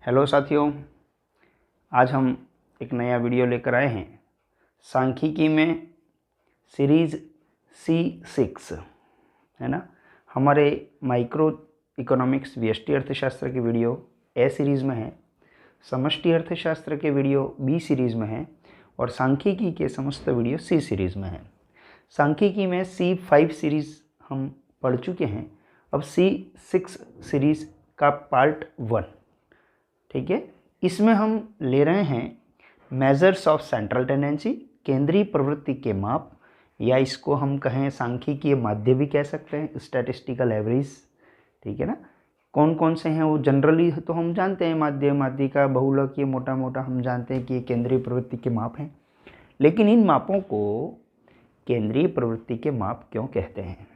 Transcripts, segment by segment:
Hello साथियों, आज हम एक नया वीडियो लेकर आए हैं। सांख्यिकी में सीरीज़ C6 है ना। हमारे माइक्रो इकोनॉमिक्स व्यष्टि अर्थशास्त्र के वीडियो ए सीरीज़ में है, समष्टि अर्थशास्त्र के वीडियो बी सीरीज़ में है और सांख्यिकी के समस्त वीडियो सी सीरीज़ में है। सांख्यिकी में C5 सीरीज़ हम पढ़ चुके हैं। अब C6 सीरीज़ का पार्ट 1, ठीक है। इसमें हम ले रहे हैं मेजर्स ऑफ सेंट्रल टेंडेंसी, केंद्रीय प्रवृत्ति के माप, या इसको हम कहें सांख्यिकीय माध्य भी कह सकते हैं, स्टैटिस्टिकल एवरेज, ठीक है ना। कौन कौन से हैं वो जनरली तो हम जानते हैं, माध्य, माध्यिका, बहुलक, ये मोटा मोटा हम जानते हैं कि ये केंद्रीय प्रवृत्ति के माप हैं। लेकिन इन मापों को केंद्रीय प्रवृत्ति के माप क्यों कहते हैं,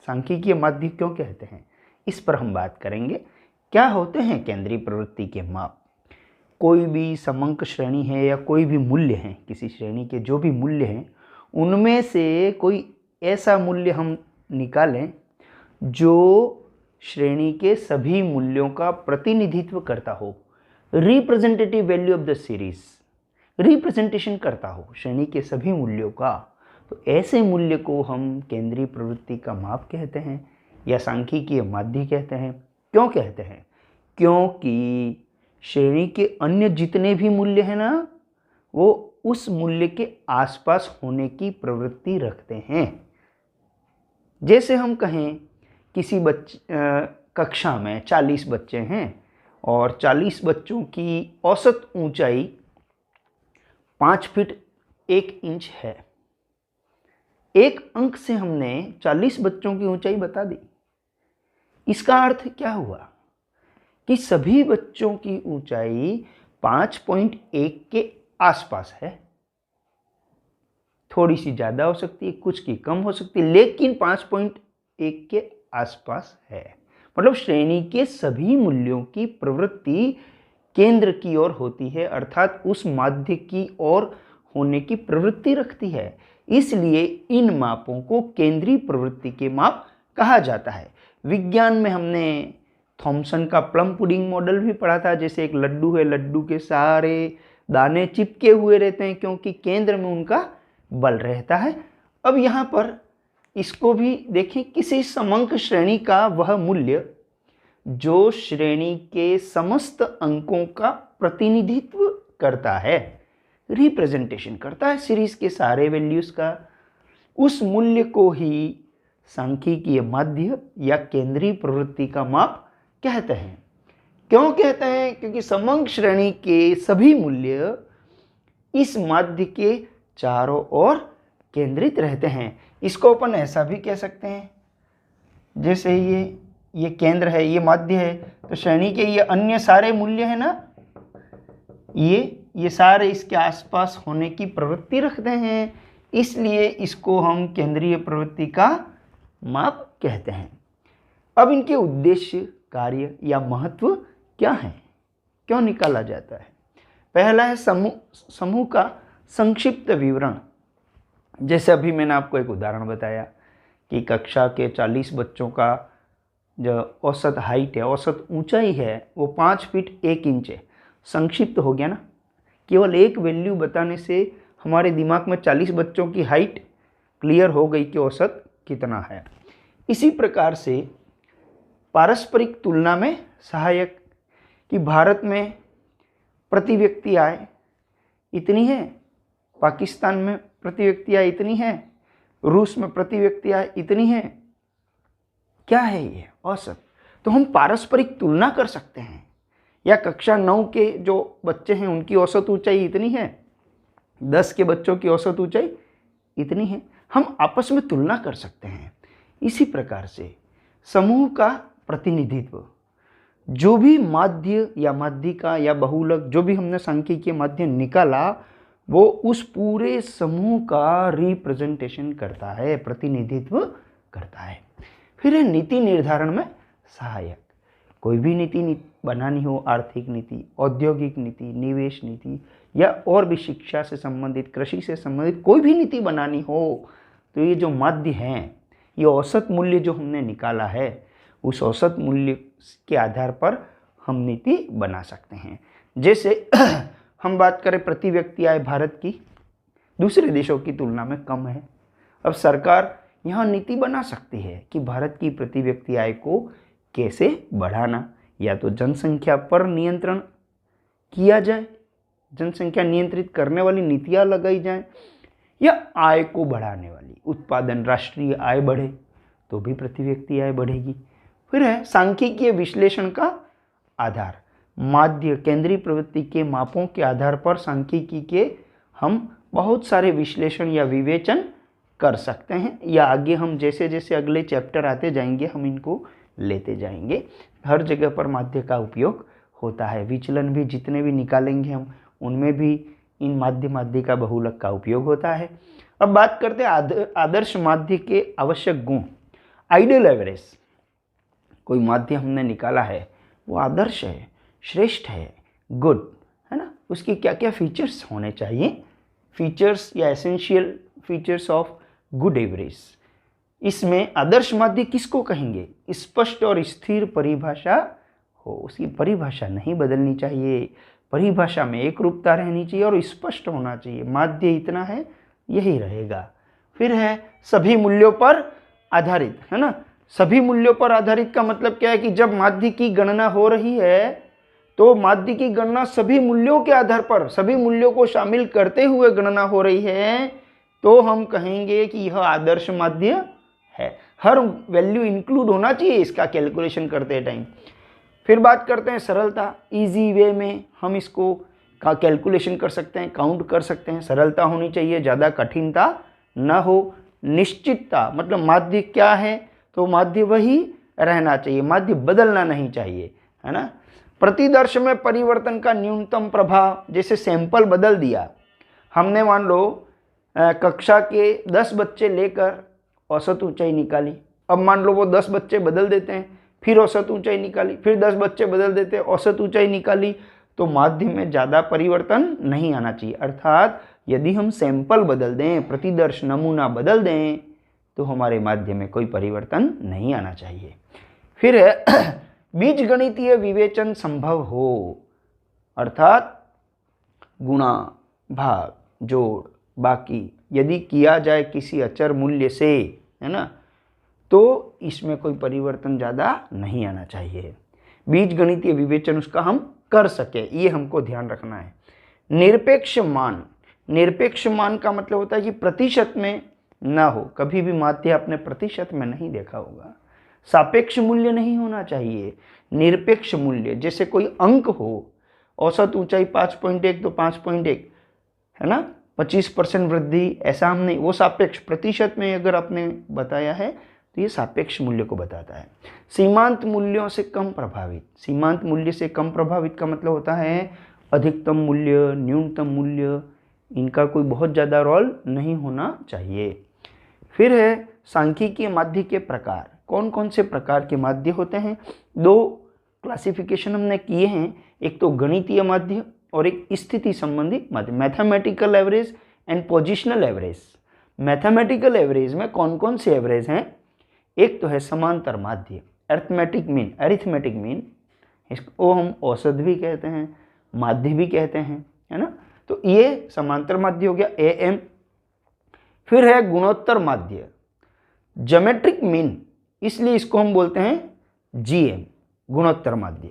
सांख्यिकीय माध्य क्यों कहते हैं, इस पर हम बात करेंगे। क्या होते हैं केंद्रीय प्रवृत्ति के माप? कोई भी समंक श्रेणी है या कोई भी मूल्य है, किसी श्रेणी के जो भी मूल्य हैं उनमें से कोई ऐसा मूल्य हम निकालें जो श्रेणी के सभी मूल्यों का प्रतिनिधित्व करता हो, representative value of the series, representation करता हो श्रेणी के सभी मूल्यों का। तो ऐसे मूल्य को हम केंद्रीय प्रवृत्ति का माप कहते हैं या सांख्यिकीय माध्य कहते हैं। क्यों कहते हैं? क्योंकि श्रेणी के अन्य जितने भी मूल्य हैं ना, वो उस मूल्य के आसपास होने की प्रवृत्ति रखते हैं। जैसे हम कहें किसी कक्षा में 40 बच्चे हैं और 40 बच्चों की औसत ऊंचाई 5 फीट 1 इंच है। एक अंक से हमने 40 बच्चों की ऊंचाई बता दी। इसका अर्थ क्या हुआ कि सभी बच्चों की ऊंचाई 5.1 के आसपास है। थोड़ी सी ज़्यादा हो सकती है, कुछ की कम हो सकती है, लेकिन 5.1 के आसपास है। मतलब श्रेणी के सभी मूल्यों की प्रवृत्ति केंद्र की ओर होती है, अर्थात उस माध्य की ओर होने की प्रवृत्ति रखती है। इसलिए इन मापों को केंद्रीय प्रवृत्ति के माप कहा जाता है। विज्ञान में हमने थॉमसन का प्लम पुडिंग मॉडल भी पढ़ा था। जैसे एक लड्डू है, लड्डू के सारे दाने चिपके हुए रहते हैं क्योंकि केंद्र में उनका बल रहता है। अब यहाँ पर इसको भी देखें, किसी समंक श्रेणी का वह मूल्य जो श्रेणी के समस्त अंकों का प्रतिनिधित्व करता है, रिप्रेजेंटेशन करता है सीरीज के सारे वैल्यूज का, उस मूल्य को ही सांख्यिकीय माध्य या केंद्रीय प्रवृत्ति का माप कहते हैं। क्यों कहते हैं? क्योंकि समंक श्रेणी के सभी मूल्य इस माध्य के चारों ओर केंद्रित रहते हैं। इसको अपन ऐसा भी कह सकते हैं, जैसे ये केंद्र है, ये माध्य है, तो श्रेणी के ये अन्य सारे मूल्य है ना, ये सारे इसके आसपास होने की प्रवृत्ति रखते हैं। इसलिए इसको हम केंद्रीय प्रवृत्ति का माप कहते हैं। अब इनके उद्देश्य, कार्य या महत्व क्या है, क्यों निकाला जाता है? पहला है समूह का संक्षिप्त विवरण। जैसे अभी मैंने आपको एक उदाहरण बताया कि कक्षा के 40 बच्चों का जो औसत हाइट है, औसत ऊंचाई है, वो 5 फीट 1 इंच है। संक्षिप्त हो गया ना, केवल एक वैल्यू बताने से हमारे दिमाग में 40 बच्चों की हाइट क्लियर हो गई कि औसत कितना है। इसी प्रकार से पारस्परिक तुलना में सहायक, कि भारत में प्रति व्यक्ति आय इतनी है, पाकिस्तान में प्रति व्यक्ति आय इतनी है, रूस में प्रति व्यक्ति आय इतनी है। क्या है ये औसत? तो हम पारस्परिक तुलना कर सकते हैं। या कक्षा 9 के जो बच्चे हैं उनकी औसत ऊंचाई इतनी है, 10 के बच्चों की औसत ऊंचाई इतनी है, हम आपस में तुलना कर सकते हैं। इसी प्रकार से समूह का प्रतिनिधित्व, जो भी माध्य या माध्यिका या बहुलक, जो भी हमने सांख्यिकीय माध्य निकाला, वो उस पूरे समूह का रिप्रेजेंटेशन करता है, प्रतिनिधित्व करता है। फिर नीति निर्धारण में सहायक, कोई भी नीति बनानी हो, आर्थिक नीति, औद्योगिक नीति, निवेश नीति या और भी शिक्षा से संबंधित, कृषि से संबंधित कोई भी नीति बनानी हो, तो ये जो माध्य हैं, ये औसत मूल्य जो हमने निकाला है, उस औसत मूल्य के आधार पर हम नीति बना सकते हैं। जैसे हम बात करें प्रति व्यक्ति आय भारत की दूसरे देशों की तुलना में कम है। अब सरकार यहाँ नीति बना सकती है कि भारत की प्रति व्यक्ति आय को कैसे बढ़ाना, या तो जनसंख्या पर नियंत्रण किया जाए, जनसंख्या नियंत्रित करने वाली नीतियाँ लगाई जाएं, या आय को बढ़ाने वाली उत्पादन राष्ट्रीय आय बढ़े तो भी प्रति व्यक्ति आय बढ़ेगी। फिर है सांख्यिकीय विश्लेषण का आधार, माध्य केंद्रीय प्रवृत्ति के मापों के आधार पर सांख्यिकी के हम बहुत सारे विश्लेषण या विवेचन कर सकते हैं, या आगे हम जैसे जैसे अगले चैप्टर आते जाएंगे हम इनको लेते जाएंगे। हर जगह पर माध्य का उपयोग होता है, विचलन भी जितने भी निकालेंगे हम उनमें भी इन माध्य का बहुलक का उपयोग होता है। अब बात करते हैं आदर्श माध्य के आवश्यक गुण। आइडियल एवरेज, कोई माध्य हमने निकाला है वो आदर्श है, श्रेष्ठ है, गुड है ना, उसकी क्या क्या फीचर्स होने चाहिए, फीचर्स या essential features of good average. इसमें आदर्श माध्य किसको कहेंगे? स्पष्ट और स्थिर परिभाषा हो, उसकी परिभाषा नहीं बदलनी चाहिए, परिभाषा में एक रूपता रहनी चाहिए और स्पष्ट होना चाहिए, माध्य इतना है यही रहेगा। फिर है सभी मूल्यों पर आधारित, है ना। सभी मूल्यों पर आधारित का मतलब क्या है कि जब माध्य की गणना हो रही है तो माध्य की गणना सभी मूल्यों के आधार पर, सभी मूल्यों को शामिल करते हुए गणना हो रही है, तो हम कहेंगे कि यह आदर्श माध्य है। हर वैल्यू इंक्लूड होना चाहिए इसका कैलकुलेशन करते टाइम। फिर बात करते हैं सरलता, इजी वे में हम इसको का कैलकुलेशन कर सकते हैं, काउंट कर सकते हैं। सरलता होनी चाहिए, ज़्यादा कठिनता न हो। निश्चितता मतलब माध्य क्या है तो माध्य वही रहना चाहिए, माध्य बदलना नहीं चाहिए, है ना। प्रतिदर्श में परिवर्तन का न्यूनतम प्रभाव, जैसे सैंपल बदल दिया हमने, मान लो कक्षा के 10 बच्चे लेकर औसत ऊंचाई निकाली, अब मान लो वो 10 बच्चे बदल देते हैं, फिर औसत ऊंचाई निकाली, फिर 10 बच्चे बदल देते हैं, औसत ऊंचाई निकाली, तो माध्य में ज़्यादा परिवर्तन नहीं आना चाहिए। अर्थात यदि हम सैंपल बदल दें, प्रतिदर्श नमूना बदल दें, तो हमारे माध्य में कोई परिवर्तन नहीं आना चाहिए। फिर है बीजगणितीय विवेचन संभव हो, अर्थात गुणा भाग जोड़ बाकी यदि किया जाए किसी अचर मूल्य से, है ना, तो इसमें कोई परिवर्तन ज़्यादा नहीं आना चाहिए। बीजगणितीय विवेचन उसका हम कर सके, ये हमको ध्यान रखना है। निरपेक्ष मान, निरपेक्ष मान का मतलब होता है कि प्रतिशत में ना हो, कभी भी माध्य आपने प्रतिशत में नहीं देखा होगा। सापेक्ष मूल्य नहीं होना चाहिए, निरपेक्ष मूल्य, जैसे कोई अंक हो, औसत ऊंचाई 5.1 तो 5.1, है ना, 25% वृद्धि, ऐसा हम नहीं, वो सापेक्ष प्रतिशत में अगर आपने बताया है तो ये सापेक्ष मूल्य को बताता है। सीमांत मूल्यों से कम प्रभावित, सीमांत मूल्य से कम प्रभावित का मतलब होता है अधिकतम मूल्य, न्यूनतम मूल्य, इनका कोई बहुत ज़्यादा रोल नहीं होना चाहिए। फिर है सांख्यिकीय माध्य के प्रकार, कौन कौन से प्रकार के माध्य होते हैं? 2 क्लासिफिकेशन हमने किए हैं, एक तो गणितीय माध्य और एक स्थिति संबंधी माध्य, mathematical average and positional average. Mathematical average में कौन कौन से एवरेज हैं? एक तो है समांतर माध्य, अरिथमेटिक मीन, अरिथमेटिक मीन, इसको हम औसत भी कहते हैं, माध्य भी कहते हैं, है ना, तो ये समांतर माध्य हो गया, AM। फिर है गुणोत्तर माध्य, ज्योमेट्रिक मीन, इसलिए इसको हम बोलते हैं GM, गुणोत्तर माध्य।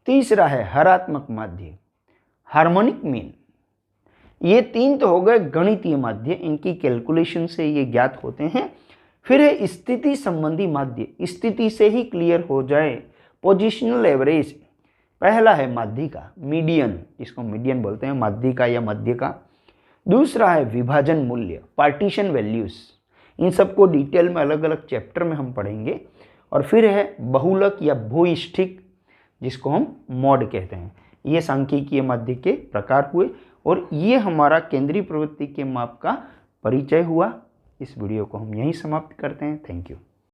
तीसरा है हरात्मक माध्य, हार्मोनिक मीन। ये 3 तो हो गए गणितीय माध्य, इनकी कैलकुलेशन से ये ज्ञात होते हैं। फिर है स्थिति संबंधी माध्य, स्थिति से ही क्लियर हो जाए। पोजिशनल एवरेज, पहला है माध्य का, मीडियन, जिसको मीडियन बोलते हैं, माध्य का या मध्य का। दूसरा है विभाजन मूल्य, पार्टीशन वैल्यूज, इन सबको डिटेल में अलग अलग चैप्टर में हम पढ़ेंगे। और फिर है बहुलक या भूइष्ठिक, जिसको हम मॉड कहते हैं। ये सांख्यिकीय माध्य के प्रकार हुए और ये हमारा केंद्रीय प्रवृत्ति के माप का परिचय हुआ। इस वीडियो को हम यहीं समाप्त करते हैं। Thank you.